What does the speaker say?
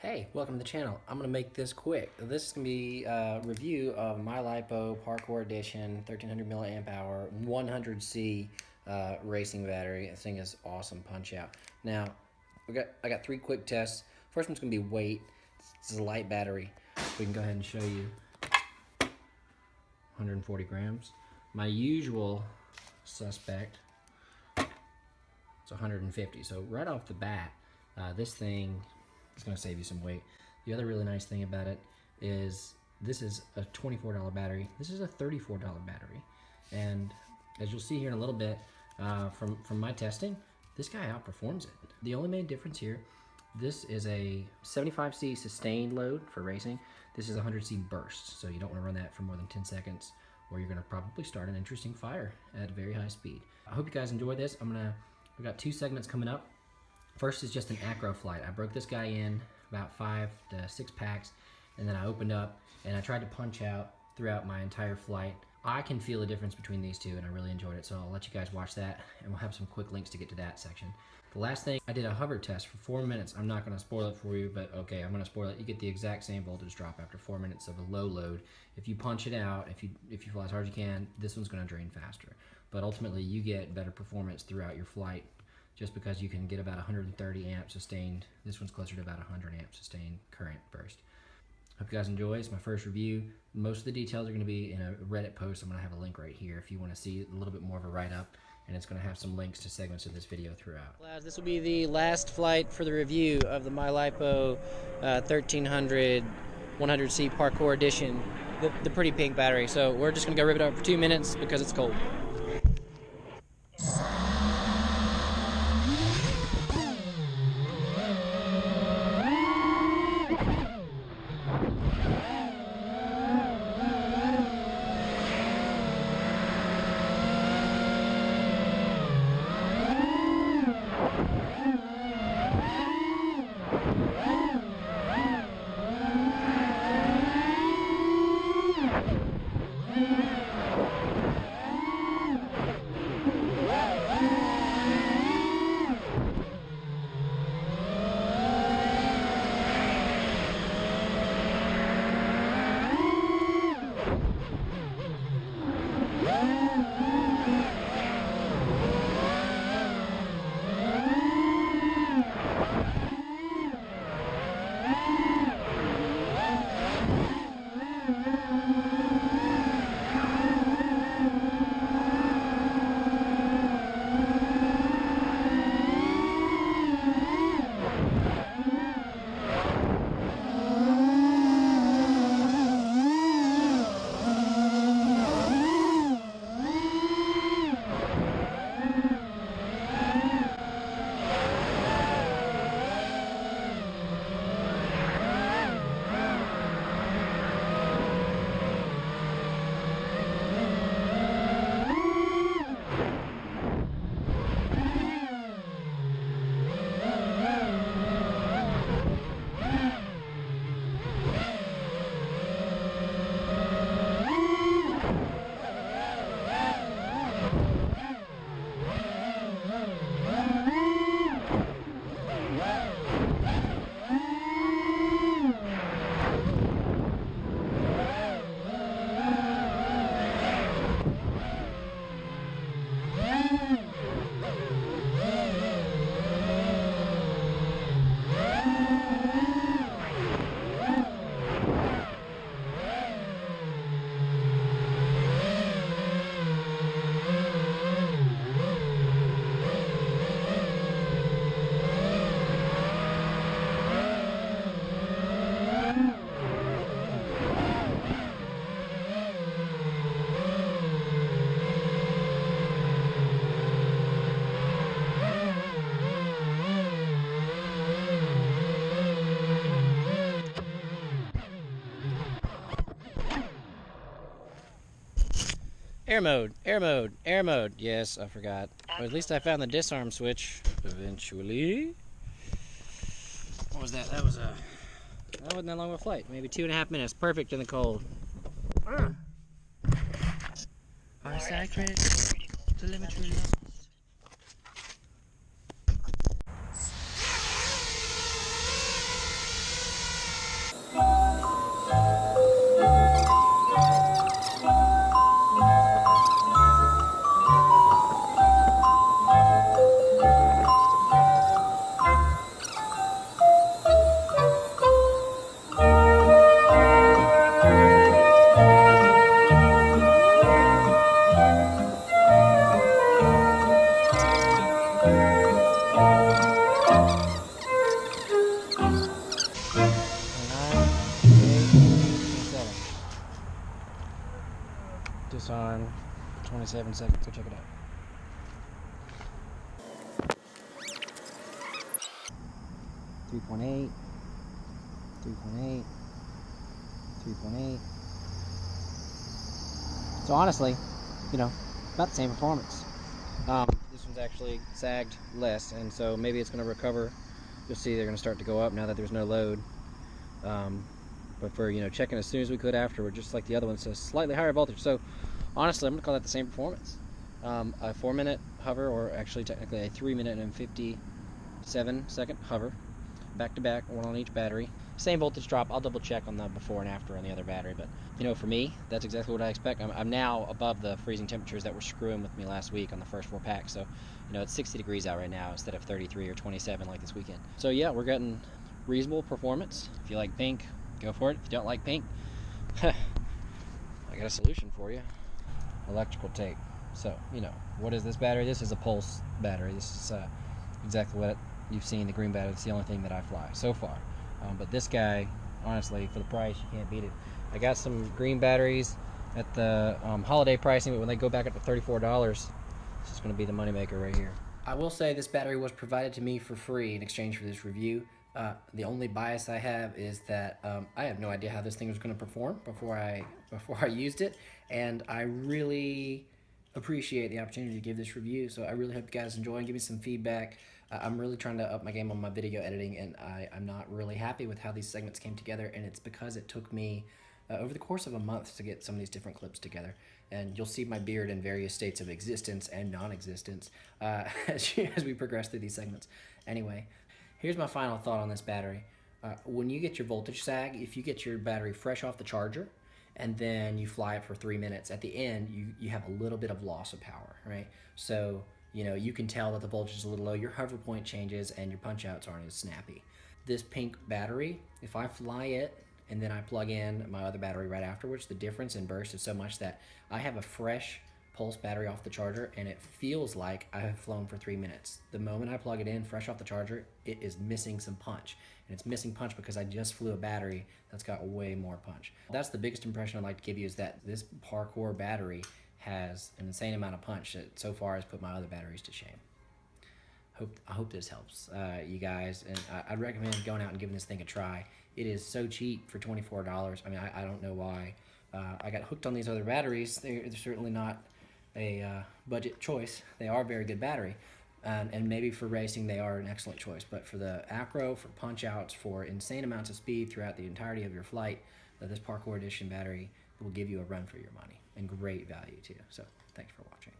Hey, welcome to the channel. I'm going to make this quick. This is going to be a review of my LiPo PARCOUR Edition 1300 milliamp hour 100C racing battery. This thing is awesome punch out. Now, I got three quick tests. First one's going to be weight. This is a light battery. We can go ahead and show you 140 grams. My usual suspect, it's 150. So right off the bat, this thing it's going to save you some weight. The other really nice thing about it is this is a $24 battery. This is a $34 battery. And as you'll see here in a little bit from my testing, this guy outperforms it. The only main difference here, this is a 75C sustained load for racing. This is a 100C burst, so you don't want to run that for more than 10 seconds or you're going to probably start an interesting fire at a very high speed. I hope you guys enjoy this. We've got two segments coming up. First is just an acro flight. I broke this guy in about 5 to 6 packs, and then I opened up and I tried to punch out throughout my entire flight. I can feel the difference between these two, and I really enjoyed it, so I'll let you guys watch that, and we'll have some quick links to get to that section. The last thing, I did a hover test for 4 minutes. I'm not going to spoil it for you, but okay, I'm going to spoil it. You get the exact same voltage drop after 4 minutes of a low load. If you punch it out, if you fly as hard as you can, this one's going to drain faster. But ultimately, you get better performance throughout your flight, just because you can get about 130 amp sustained. This one's closer to about 100 amp sustained current burst. Hope you guys enjoy. It's my first review. Most of the details are going to be in a Reddit post. I'm going to have a link right here if you want to see a little bit more of a write-up, and it's going to have some links to segments of this video throughout. This will be the last flight for the review of the MyLiPo 1300 100C PARCOUR Edition, the pretty pink battery. So we're just going to go rip it up for 2 minutes because it's cold. Air mode, air mode, air mode. Yes, I forgot. Or at least I found the disarm switch eventually. What was that? That wasn't that long of a flight. Maybe 2.5 minutes. Perfect in the cold. Our sacred telemetry lost. this on 27 seconds. Go check it out. .8, 3.8, 3.8. So honestly, you know, about the same performance. This one's actually sagged less, and so maybe it's going to recover. You'll see they're going to start to go up now that there's no load. But for, you know, checking as soon as we could afterward, just like the other one, so slightly higher voltage. So honestly, I'm going to call that the same performance. A 4-minute hover, or actually technically a 3-minute and 57-second hover, back to back, one on each battery. Same voltage drop. I'll double check on the before and after on the other battery, but you know, for me, that's exactly what I expect. I'm now above the freezing temperatures that were screwing with me last week on the first 4 packs. So, you know, it's 60 degrees out right now instead of 33 or 27 like this weekend. So yeah, we're getting reasonable performance. If you like pink, go for it. If you don't like pink, I got a solution for you. Electrical tape. So, you know, what is this battery? This is a pulse battery. This is exactly what you've seen, the green battery. It's the only thing that I fly so far. But this guy, honestly, for the price, you can't beat it. I got some green batteries at the holiday pricing, but when they go back up to $34, this is going to be the moneymaker right here. I will say this battery was provided to me for free in exchange for this review. The only bias I have is that I have no idea how this thing was going to perform before I used it, and I really appreciate the opportunity to give this review. So I really hope you guys enjoy and give me some feedback. I'm really trying to up my game on my video editing, and I'm not really happy with how these segments came together, and it's because it took me over the course of a month to get some of these different clips together. And you'll see my beard in various states of existence and non-existence as we progress through these segments. Anyway, here's my final thought on this battery. When you get your voltage sag, if you get your battery fresh off the charger and then you fly it for 3 minutes, at the end you have a little bit of loss of power, right? So, you know, you can tell that the voltage is a little low, your hover point changes, and your punch outs aren't as snappy. This pink battery, if I fly it and then I plug in my other battery right afterwards, the difference in burst is so much that I have a fresh pulse battery off the charger, and it feels like I have flown for 3 minutes. The moment I plug it in fresh off the charger, it is missing some punch. And it's missing punch because I just flew a battery that's got way more punch. That's the biggest impression I'd like to give you, is that this PARCOUR battery has an insane amount of punch that so far has put my other batteries to shame. I hope this helps you guys, and I'd recommend going out and giving this thing a try. It is so cheap for $24. I mean, I don't know why. I got hooked on these other batteries. They're certainly not a budget choice. They are a very good battery, and maybe for racing they are an excellent choice, but for the acro, for punch outs, for insane amounts of speed throughout the entirety of your flight, this PARCOUR Edition battery will give you a run for your money, and great value too. So thanks for watching.